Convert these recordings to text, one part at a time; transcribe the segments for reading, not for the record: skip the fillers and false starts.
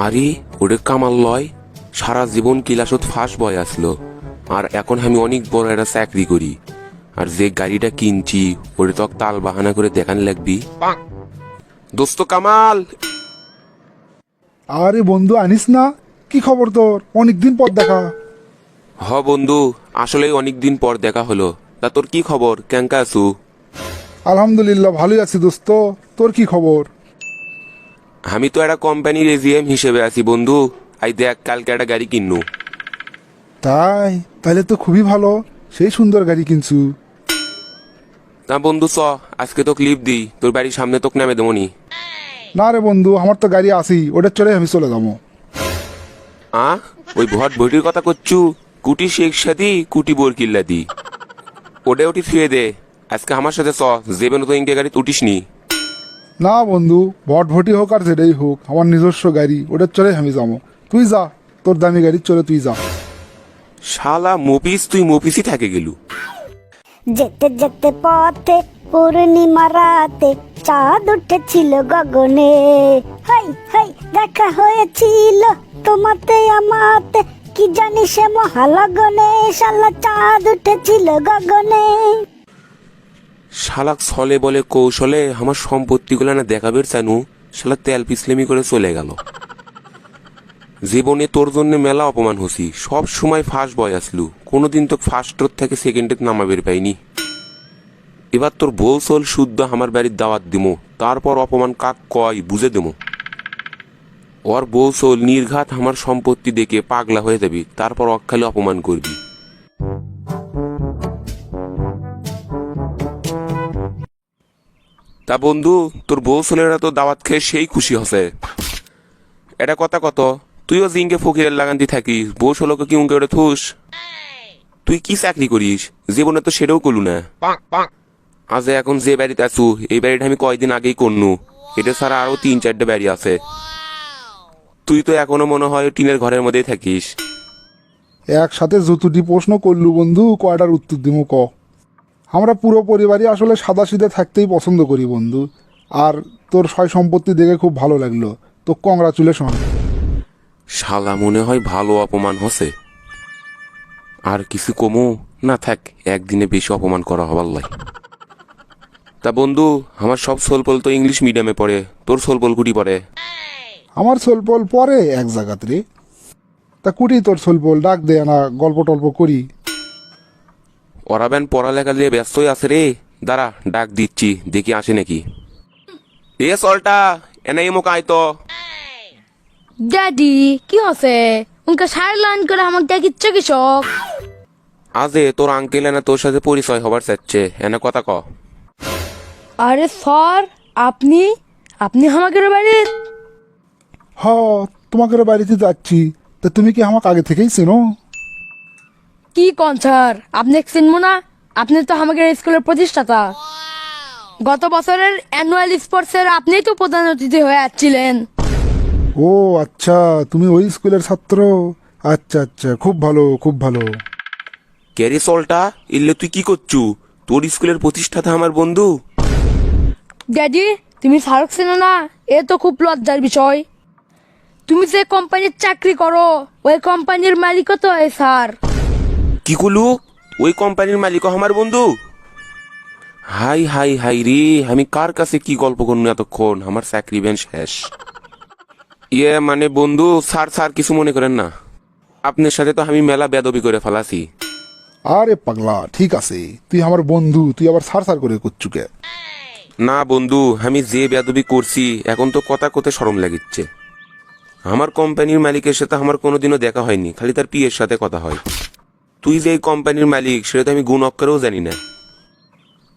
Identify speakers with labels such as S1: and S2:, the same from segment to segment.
S1: আরে ওরে কামাল লয়, সারা জীবন কিলাসত ফাঁস বয় আসলো, আর এখন আমি অনেক বড় একটা চাকরি করি, আর যে গাড়িটা কিনছি ওরে তো তাল বাহানা করে দেখান লাগবি। দোস্ত কামাল।
S2: আরে বন্ধু আনিস না, কি খবর তোর? অনেকদিন পর দেখা।
S1: হ বন্ধু, আসলেই অনেকদিন পর দেখা হলো। তা তোর কি খবর, কেঙ্কা আছু?
S2: আলহামদুলিল্লাহ ভালোই আছি দোস্ত, তোর কি খবর?
S1: আমি তো একটা কোম্পানির এজিএম হিসেবে আছি বন্ধু। আই দেখ, কালকে একটা গাড়ি কিননু।
S2: তাইলে তো খুবই ভালো, সেই সুন্দর গাড়ি কিনছু।
S1: তা বন্ধু চ, আজকে তোকে লিভ দিই, তোর বাড়ির সামনে তোকে নামে দেবনি।
S2: না রে বন্ধু, আমার তো গাড়ি আসি, ওটা চড়ে আমি চলে যাবো।
S1: ওই ভট ভটির কথা করছু? কুটি শেখ সাদি, কুটি বোর কিল্লা দি, ওটা ওটি ফিরে দে। আজকে আমার সাথে চ, যেবেন তো ইন্ডিয়া গাড়ি উঠিস নি।
S2: না বন্ধু, ভটভটি হোক আর যেটাই হোক, আমার নিজস্ব গাড়ি, ওটা চড়ে আমি যাবো। তুই যা, তোর দামি গাড়ি চলে তুই যা।
S1: শালা মফিস, তুই মফিসই থাকে গেলু।
S3: যেতে যেতে পথে পূর্ণিমা রাতে চাঁদ উঠেছিল গগনে, হাই হাই দেখা হয়েছিল তোমাতে আমাতে, কি জানি সে মহালগনে, শালা চাঁদ উঠেছিল গগনে।
S1: শালাক ছলে বলে কৌশলে আমার সম্পত্তিগুলো না দেখাবের চানু, শালা তেল পিছলেমি করে চলে গেল। জীবনে তোর জন্য মেলা অপমান হসি, সব সময় ফার্স্ট বয় আসলু, কোনোদিন তো ফার্স্ট থেকে সেকেন্ডে নামাবের পাইনি। এবার তোর বউ চল শুদ্ধ আমার বাড়ির দাওয়াত দিমো, তারপর অপমান কাক কয় বুঝে দেবো। ওর বউ চল নির্ঘাত আমার সম্পত্তি দেখে পাগলা হয়ে যাবি, তারপর অখালে অপমান করবি। তা বন্ধু, তোর বউ ছেলেরা তো দাওয়াত খেয়ে সেই খুশি হসে। এটা কথা কত, তুইও জিঙ্গে ফকিরের লাগান্তি থাকিস, বউ ষোলোকে কি উঙ্কে ওটা থুস? তুই কি চাকরি করিস জীবনে, তো সেটাও করলু না। আজ এখন যে বাড়িতে আছু, এই বাড়িটা আমি কয়দিন আগেই করনু, এটা ছাড়া আরো 3-4টে বাড়ি আছে। তুই তো এখনো মনে হয় টিনের ঘরের মধ্যেই থাকিস।
S2: একসাথে যতটি প্রশ্ন করলু বন্ধু, কয়টার উত্তর দিমু ক? আমরা পুরো পরিবারই আসলে সাদাসিধে থাকতেই পছন্দ করি বন্ধু। আর তোর সয় সম্পত্তি দেখে খুব ভালো লাগলো, তো কংগ্রাচুলেশন।
S1: শালা মনে হয় ভালো অপমান হসে। আর কিছু কমু না, থাক, একদিনে বেশি অপমান করা হবার লাই। তা বন্ধু, আমার সব সোলপল তো ইংলিশ মিডিয়ামে পড়ে, তোর সোলপল কুটি পড়ে?
S2: আমার সোলপোল পরে এক জায়গাত রে। তা কুটি তোর সোলপোল, ডাক দে না, গল্প টল্প করি।
S1: ওরা ব্যান পড়ালেখা নিয়ে ব্যস্তই আছে রে, দাঁড়া ডাক দিচ্ছি, দেখি আসে নাকি। এ সলটা, এনাই মোক আইতো।
S4: ড্যাডি কি হচ্ছে? উনকে সার লাইন করে আমাকে দেখিচ্ছে কৃষক।
S1: আজে তোর আঙ্কেল এনা তোর সাথে পরিচয় হবার চাচ্ছে, এনা কথা ক।
S4: আরে স্যার, আপনি আপনি আমাকে বাড়ির?
S2: হ, তোমাকে বাড়িতে যাচ্ছি। তা তুমি কি আমাকে আগে থেকেই চেনো?
S4: কি কন স্যার, আপনি চিনবো না? আপনি তো আমাকে স্কুলের প্রতিষ্ঠাতা। গত বছরের অ্যানুয়াল স্পোর্টসের আপনিই তো প্রধান অতিথি হয়ে আসছিলেন।
S2: ও আচ্ছা, তুমি ওই স্কুলের ছাত্র। আচ্ছা আচ্ছা, খুব ভালো খুব ভালো।
S1: ক্যারি সলটা, ইল্লে তুই কি করছু? তোর স্কুলের প্রতিষ্ঠাতা আমার বন্ধু।
S4: ড্যাডি, তুমি স্যারক চেনো না? এ তো খুব লজ্জার বিষয়। তুমি যে কোম্পানির চাকরি করো, ওই কোম্পানির মালিকও তো এই স্যার।
S1: কি কলু? ওই কোম্পানির মালিক আমার বন্ধু? হাই হাই হাই রে, আমি কার কাছে কি গল্প করবো এতক্ষণ, আমার চাকরি বেন শেষ। ইয়ে মানে বন্ধু, স্যার স্যার কিছু মনে করেন না, আপনার সাথে তো আমি মেলা বেদবি করে ফেলাছি।
S2: আরে পাগলা, ঠিক আছে, তুই আমার বন্ধু, তুই আবার সার সার করে করছুকে?
S1: না বন্ধু, আমি যে বেদবি করছি এখন তো কথা কোতে শরম লাগিচ্ছে। আমার কোম্পানির মালিকের সাথে আমার কোনোদিনও দেখা হয়নি, খালি তার পিএর সাথে কথা হয়। তুই যে এই কোম্পানির মালিক সেটা তো আমি গুণ অক্ষরেও জানি না।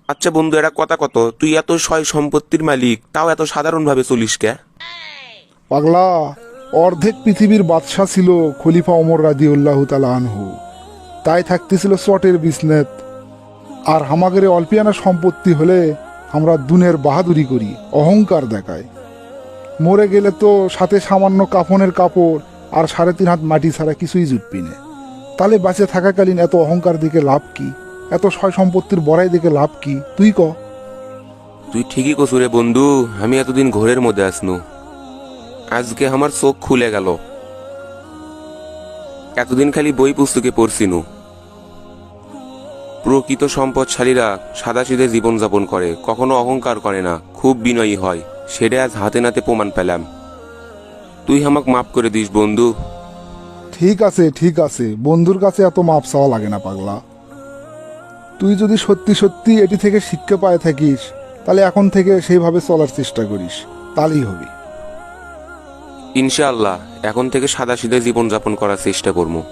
S1: আচ্ছা বন্ধু, এটা কথা কত, তুই এত সয় সম্পত্তির মালিক, তাও এত সাধারণ ভাবে চলিস কে?
S2: পাগলা, অর্ধেক পৃথিবীর বাদশা ছিল খলিফা ওমর রাদিয়াল্লাহু তাআলা আনহু, তাই থাকতেছিল চটের বিজনেস। আর হামাগের অল্পিয়ানা সম্পত্তি হলে আমরা দুনের বাহাদুরি করি, অহংকার দেখায়। মরে গেলে তো সাথে সামান্য কাফনের কাপড় আর 3.5 হাত মাটি ছাড়া কিছুই জুটবি না। তাহলে বাঁচে থাকাকালীন এত অহংকার দিকে লাভ কি? এত সয় সম্পত্তির বড়াই দিকে লাভ কি? তুই ক।
S1: তুই ঠিকই কসুরে বন্ধু, আমি এতদিন ঘোরের মধ্যে আসনু। আজকে আমার চোখ খুলে গেল। এতদিন খালি বই পুস্তকে পড়ছিনু। প্রকৃত সম্পদশালীরা সাদাসিধে জীবনযাপন করে, কখনো অহংকার করে না, খুব বিনয়ী হয়। সেটা আজ হাতে নাতে প্রমাণ পেলাম। তুই আমাকে মাফ করে দিস বন্ধু।
S2: ঠিক আছে, বন্ধুর কাছে এত মাপ চাওয়া লাগে না পাগলা। তুই যদি সত্যি সত্যি এটি থেকে শিক্ষা পায় থাকিস, তাহলে এখন থেকে সেইভাবে চলার চেষ্টা করিস, তাহলেই হবে।
S1: ইনশাআল্লাহ এখন থেকে সাদাসিধে জীবনযাপন করার চেষ্টা করবো।